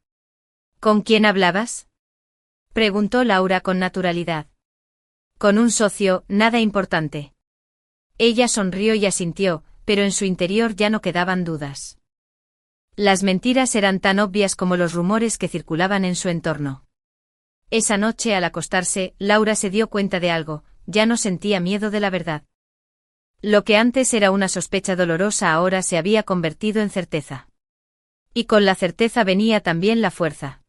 ¿Con quién hablabas?, preguntó Laura con naturalidad. Con un socio, nada importante. Ella sonrió y asintió, pero en su interior ya no quedaban dudas. Las mentiras eran tan obvias como los rumores que circulaban en su entorno. Esa noche al acostarse, Laura se dio cuenta de algo, ya no sentía miedo de la verdad. Lo que antes era una sospecha dolorosa ahora se había convertido en certeza. Y con la certeza venía también la fuerza.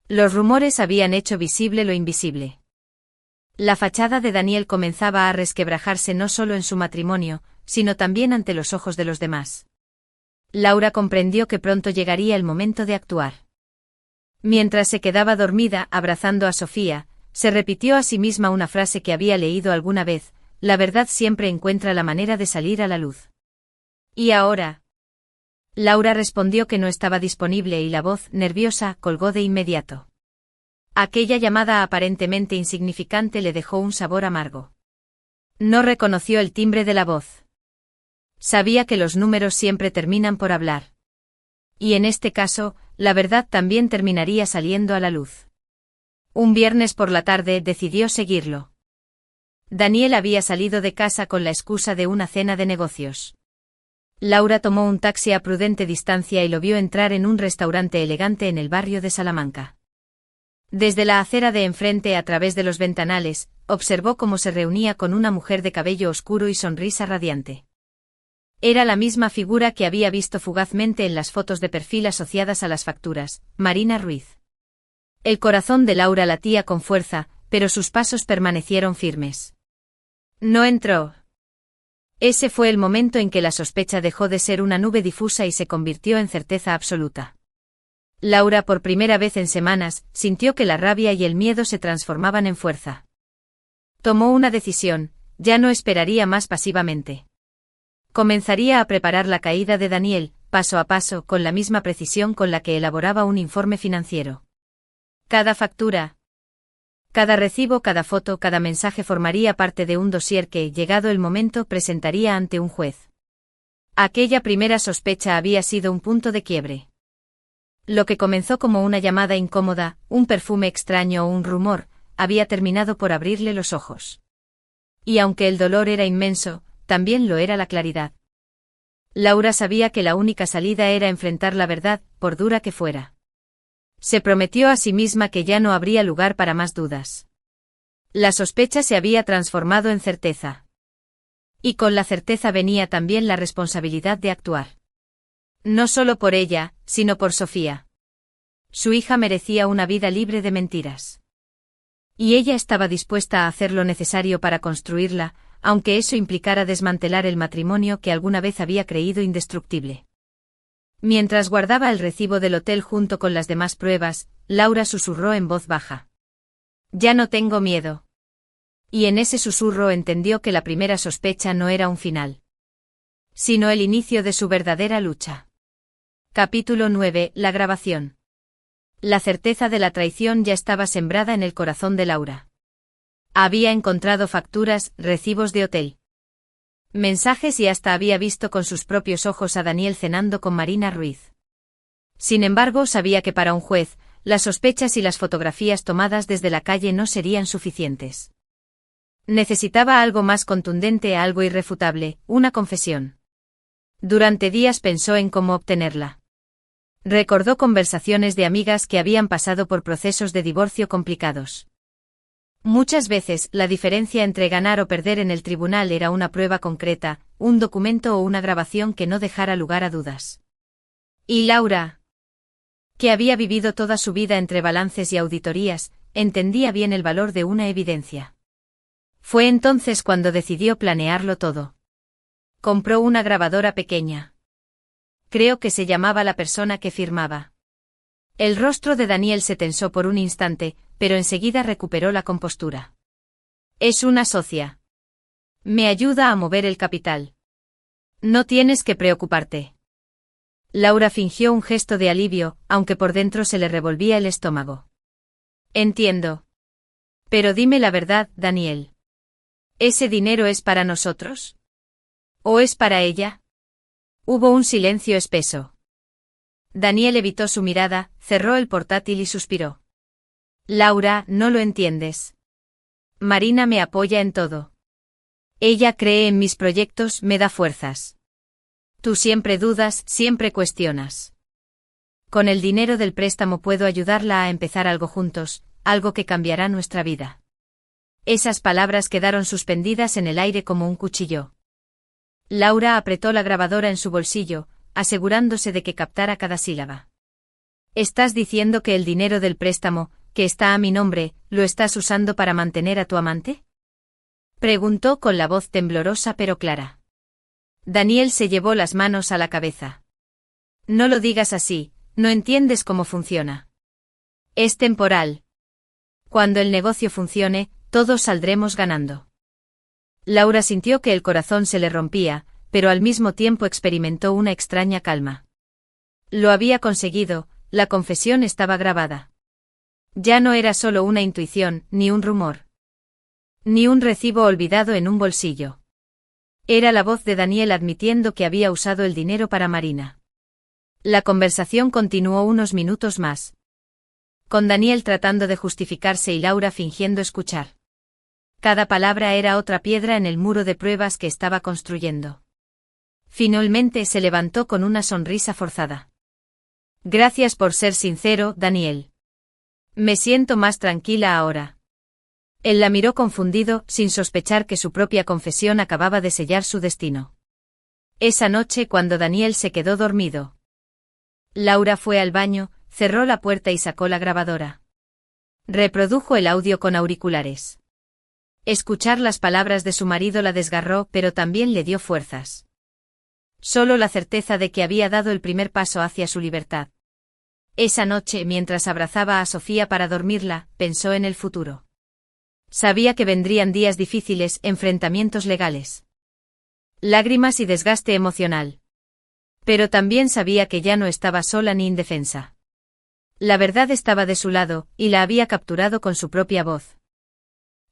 Los rumores habían hecho visible lo invisible. La fachada de Daniel comenzaba a resquebrajarse no solo en su matrimonio, sino también ante los ojos de los demás. Laura comprendió que pronto llegaría el momento de actuar. Mientras se quedaba dormida abrazando a Sofía, se repitió a sí misma una frase que había leído alguna vez: la verdad siempre encuentra la manera de salir a la luz. ¿Y ahora? Laura respondió que no estaba disponible y la voz, nerviosa, colgó de inmediato. Aquella llamada aparentemente insignificante le dejó un sabor amargo. No reconoció el timbre de la voz. Sabía que los números siempre terminan por hablar. Y en este caso, la verdad también terminaría saliendo a la luz. Un viernes por la tarde decidió seguirlo. Daniel había salido de casa con la excusa de una cena de negocios. Laura tomó un taxi a prudente distancia y lo vio entrar en un restaurante elegante en el barrio de Salamanca. Desde la acera de enfrente a través de los ventanales, observó cómo se reunía con una mujer de cabello oscuro y sonrisa radiante. Era la misma figura que había visto fugazmente en las fotos de perfil asociadas a las facturas, Marina Ruiz. El corazón de Laura latía con fuerza, pero sus pasos permanecieron firmes. No entró. Ese fue el momento en que la sospecha dejó de ser una nube difusa y se convirtió en certeza absoluta. Laura, por primera vez en semanas, sintió que la rabia y el miedo se transformaban en fuerza. Tomó una decisión, ya no esperaría más pasivamente. Comenzaría a preparar la caída de Daniel, paso a paso, con la misma precisión con la que elaboraba un informe financiero. Cada factura, cada recibo, cada foto, cada mensaje formaría parte de un dossier que, llegado el momento, presentaría ante un juez. Aquella primera sospecha había sido un punto de quiebre. Lo que comenzó como una llamada incómoda, un perfume extraño o un rumor, había terminado por abrirle los ojos. Y aunque el dolor era inmenso, también lo era la claridad. Laura sabía que la única salida era enfrentar la verdad, por dura que fuera. Se prometió a sí misma que ya no habría lugar para más dudas. La sospecha se había transformado en certeza. Y con la certeza venía también la responsabilidad de actuar. No solo por ella, sino por Sofía. Su hija merecía una vida libre de mentiras. Y ella estaba dispuesta a hacer lo necesario para construirla, aunque eso implicara desmantelar el matrimonio que alguna vez había creído indestructible. Mientras guardaba el recibo del hotel junto con las demás pruebas, Laura susurró en voz baja. Ya no tengo miedo. Y en ese susurro entendió que la primera sospecha no era un final, sino el inicio de su verdadera lucha. Capítulo 9. La grabación. La certeza de la traición ya estaba sembrada en el corazón de Laura. Había encontrado facturas, recibos de hotel, mensajes y hasta había visto con sus propios ojos a Daniel cenando con Marina Ruiz. Sin embargo, sabía que para un juez, las sospechas y las fotografías tomadas desde la calle no serían suficientes. Necesitaba algo más contundente, algo irrefutable, una confesión. Durante días pensó en cómo obtenerla. Recordó conversaciones de amigas que habían pasado por procesos de divorcio complicados. Muchas veces, la diferencia entre ganar o perder en el tribunal era una prueba concreta, un documento o una grabación que no dejara lugar a dudas. Y Laura, que había vivido toda su vida entre balances y auditorías, entendía bien el valor de una evidencia. Fue entonces cuando decidió planearlo todo. Compró una grabadora pequeña. Creo que se llamaba la persona que firmaba. El rostro de Daniel se tensó por un instante, pero enseguida recuperó la compostura. Es una socia. Me ayuda a mover el capital. No tienes que preocuparte. Laura fingió un gesto de alivio, aunque por dentro se le revolvía el estómago. Entiendo. Pero dime la verdad, Daniel. ¿Ese dinero es para nosotros? ¿O es para ella? Hubo un silencio espeso. Daniel evitó su mirada, cerró el portátil y suspiró. Laura, no lo entiendes. Marina me apoya en todo. Ella cree en mis proyectos, me da fuerzas. Tú siempre dudas, siempre cuestionas. Con el dinero del préstamo puedo ayudarla a empezar algo juntos, algo que cambiará nuestra vida. Esas palabras quedaron suspendidas en el aire como un cuchillo. Laura apretó la grabadora en su bolsillo, asegurándose de que captara cada sílaba. ¿Estás diciendo que el dinero del préstamo, que está a mi nombre, lo estás usando para mantener a tu amante? Preguntó con la voz temblorosa pero clara. Daniel se llevó las manos a la cabeza. No lo digas así, no entiendes cómo funciona. Es temporal. Cuando el negocio funcione, todos saldremos ganando. Laura sintió que el corazón se le rompía, pero al mismo tiempo experimentó una extraña calma. Lo había conseguido, la confesión estaba grabada. Ya no era solo una intuición, ni un rumor. Ni un recibo olvidado en un bolsillo. Era la voz de Daniel admitiendo que había usado el dinero para Marina. La conversación continuó unos minutos más. Con Daniel tratando de justificarse y Laura fingiendo escuchar. Cada palabra era otra piedra en el muro de pruebas que estaba construyendo. Finalmente se levantó con una sonrisa forzada. Gracias por ser sincero, Daniel. Me siento más tranquila ahora. Él la miró confundido, sin sospechar que su propia confesión acababa de sellar su destino. Esa noche cuando Daniel se quedó dormido, Laura fue al baño, cerró la puerta y sacó la grabadora. Reprodujo el audio con auriculares. Escuchar las palabras de su marido la desgarró, pero también le dio fuerzas. Solo la certeza de que había dado el primer paso hacia su libertad. Esa noche, mientras abrazaba a Sofía para dormirla, pensó en el futuro. Sabía que vendrían días difíciles, enfrentamientos legales, lágrimas y desgaste emocional. Pero también sabía que ya no estaba sola ni indefensa. La verdad estaba de su lado, y la había capturado con su propia voz.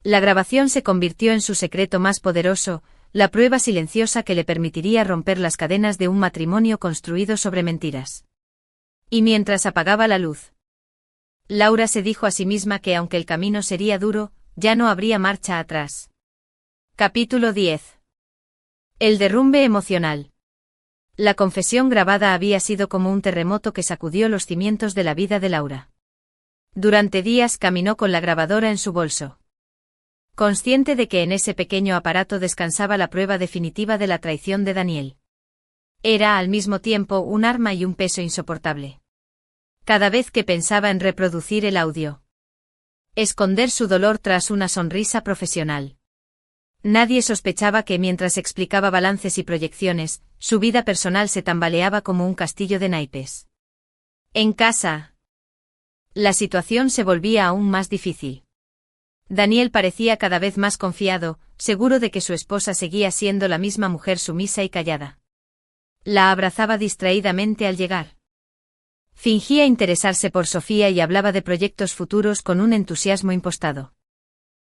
La grabación se convirtió en su secreto más poderoso, la prueba silenciosa que le permitiría romper las cadenas de un matrimonio construido sobre mentiras. Y mientras apagaba la luz, Laura se dijo a sí misma que aunque el camino sería duro, ya no habría marcha atrás. Capítulo 10. El derrumbe emocional. La confesión grabada había sido como un terremoto que sacudió los cimientos de la vida de Laura. Durante días caminó con la grabadora en su bolso, consciente de que en ese pequeño aparato descansaba la prueba definitiva de la traición de Daniel. Era al mismo tiempo un arma y un peso insoportable. Cada vez que pensaba en reproducir el audio, esconder su dolor tras una sonrisa profesional. Nadie sospechaba que mientras explicaba balances y proyecciones, su vida personal se tambaleaba como un castillo de naipes. En casa, la situación se volvía aún más difícil. Daniel parecía cada vez más confiado, seguro de que su esposa seguía siendo la misma mujer sumisa y callada. La abrazaba distraídamente al llegar. Fingía interesarse por Sofía y hablaba de proyectos futuros con un entusiasmo impostado.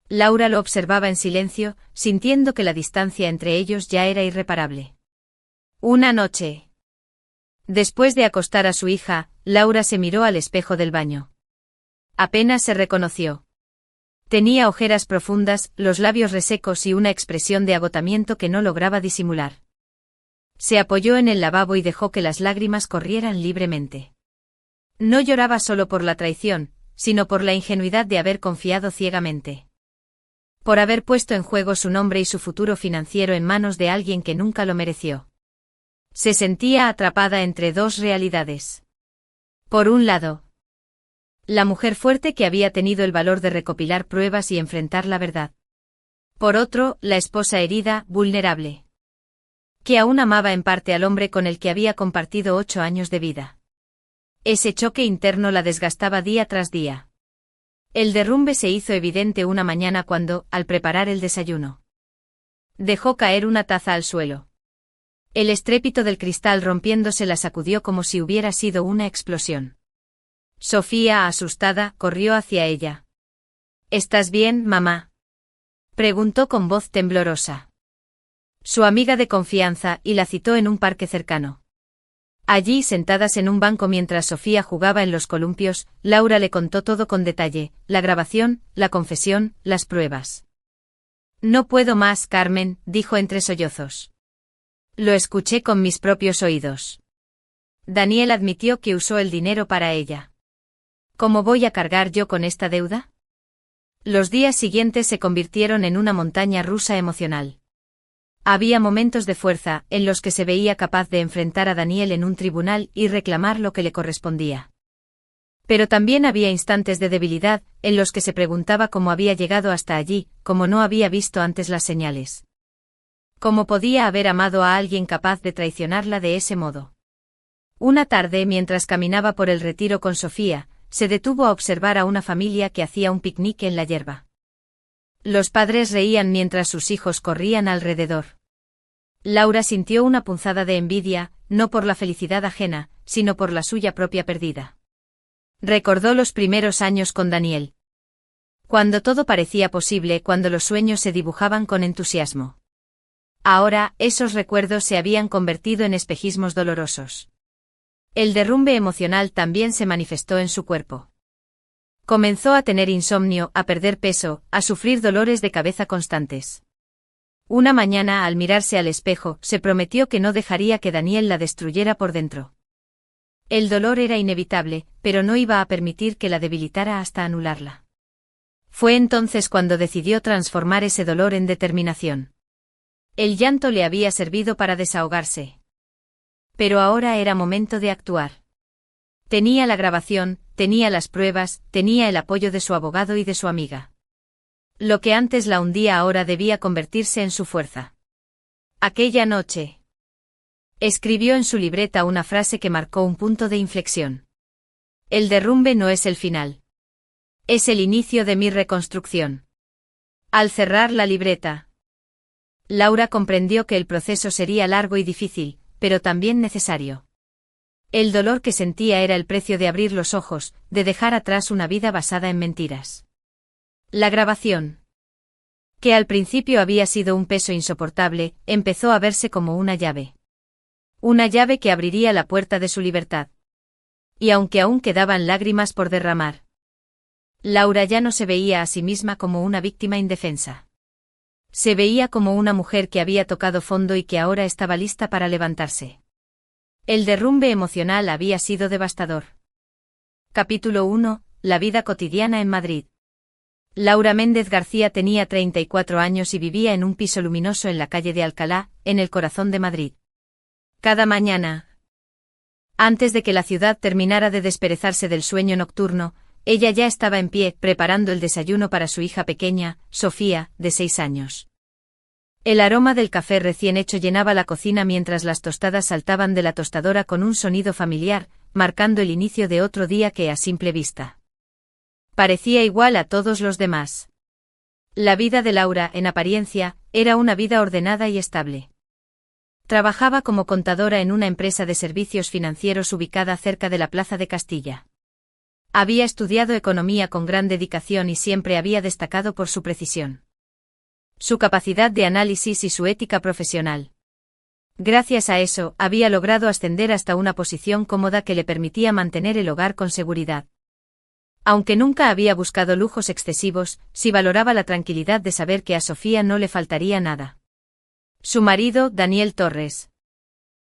Laura lo observaba en silencio, sintiendo que la distancia entre ellos ya era irreparable. Una noche, después de acostar a su hija, Laura se miró al espejo del baño. Apenas se reconoció. Tenía ojeras profundas, los labios resecos y una expresión de agotamiento que no lograba disimular. Se apoyó en el lavabo y dejó que las lágrimas corrieran libremente. No lloraba solo por la traición, sino por la ingenuidad de haber confiado ciegamente. Por haber puesto en juego su nombre y su futuro financiero en manos de alguien que nunca lo mereció. Se sentía atrapada entre dos realidades. Por un lado, la mujer fuerte que había tenido el valor de recopilar pruebas y enfrentar la verdad. Por otro, la esposa herida, vulnerable, que aún amaba en parte al hombre con el que había compartido 8 años de vida. Ese choque interno la desgastaba día tras día. El derrumbe se hizo evidente una mañana cuando, al preparar el desayuno, dejó caer una taza al suelo. El estrépito del cristal rompiéndose la sacudió como si hubiera sido una explosión. Sofía, asustada, corrió hacia ella. ¿Estás bien, mamá?, preguntó con voz temblorosa. Su amiga de confianza, y la citó en un parque cercano. Allí, sentadas en un banco mientras Sofía jugaba en los columpios, Laura le contó todo con detalle, la grabación, la confesión, las pruebas. No puedo más, Carmen, dijo entre sollozos. Lo escuché con mis propios oídos. Daniel admitió que usó el dinero para ella. ¿Cómo voy a cargar yo con esta deuda? Los días siguientes se convirtieron en una montaña rusa emocional. Había momentos de fuerza, en los que se veía capaz de enfrentar a Daniel en un tribunal y reclamar lo que le correspondía. Pero también había instantes de debilidad, en los que se preguntaba cómo había llegado hasta allí, cómo no había visto antes las señales. ¿Cómo podía haber amado a alguien capaz de traicionarla de ese modo? Una tarde, mientras caminaba por el retiro con Sofía, se detuvo a observar a una familia que hacía un picnic en la hierba. Los padres reían mientras sus hijos corrían alrededor. Laura sintió una punzada de envidia, no por la felicidad ajena, sino por la suya propia perdida. Recordó los primeros años con Daniel. Cuando todo parecía posible, cuando los sueños se dibujaban con entusiasmo. Ahora, esos recuerdos se habían convertido en espejismos dolorosos. El derrumbe emocional también se manifestó en su cuerpo. Comenzó a tener insomnio, a perder peso, a sufrir dolores de cabeza constantes. Una mañana, al mirarse al espejo, se prometió que no dejaría que Daniel la destruyera por dentro. El dolor era inevitable, pero no iba a permitir que la debilitara hasta anularla. Fue entonces cuando decidió transformar ese dolor en determinación. El llanto le había servido para desahogarse. Pero ahora era momento de actuar. Tenía la grabación, tenía las pruebas, tenía el apoyo de su abogado y de su amiga. Lo que antes la hundía ahora debía convertirse en su fuerza. Aquella noche. Escribió en su libreta una frase que marcó un punto de inflexión. El derrumbe no es el final. Es el inicio de mi reconstrucción. Al cerrar la libreta, Laura comprendió que el proceso sería largo y difícil, pero también necesario. El dolor que sentía era el precio de abrir los ojos, de dejar atrás una vida basada en mentiras. La grabación, que al principio había sido un peso insoportable, empezó a verse como una llave. Una llave que abriría la puerta de su libertad. Y aunque aún quedaban lágrimas por derramar, Laura ya no se veía a sí misma como una víctima indefensa. Se veía como una mujer que había tocado fondo y que ahora estaba lista para levantarse. El derrumbe emocional había sido devastador. Capítulo 1. La vida cotidiana en Madrid. Laura Méndez García tenía 34 años y vivía en un piso luminoso en la calle de Alcalá, en el corazón de Madrid. Cada mañana, antes de que la ciudad terminara de desperezarse del sueño nocturno, ella ya estaba en pie, preparando el desayuno para su hija pequeña, Sofía, de 6 años. El aroma del café recién hecho llenaba la cocina mientras las tostadas saltaban de la tostadora con un sonido familiar, marcando el inicio de otro día que a simple vista parecía igual a todos los demás. La vida de Laura, en apariencia, era una vida ordenada y estable. Trabajaba como contadora en una empresa de servicios financieros ubicada cerca de la Plaza de Castilla. Había estudiado economía con gran dedicación y siempre había destacado por su precisión, su capacidad de análisis y su ética profesional. Gracias a eso, había logrado ascender hasta una posición cómoda que le permitía mantener el hogar con seguridad. Aunque nunca había buscado lujos excesivos, sí valoraba la tranquilidad de saber que a Sofía no le faltaría nada. Su marido, Daniel Torres,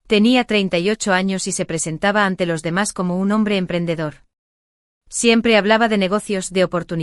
tenía 38 años y se presentaba ante los demás como un hombre emprendedor. Siempre hablaba de negocios, de oportunidades.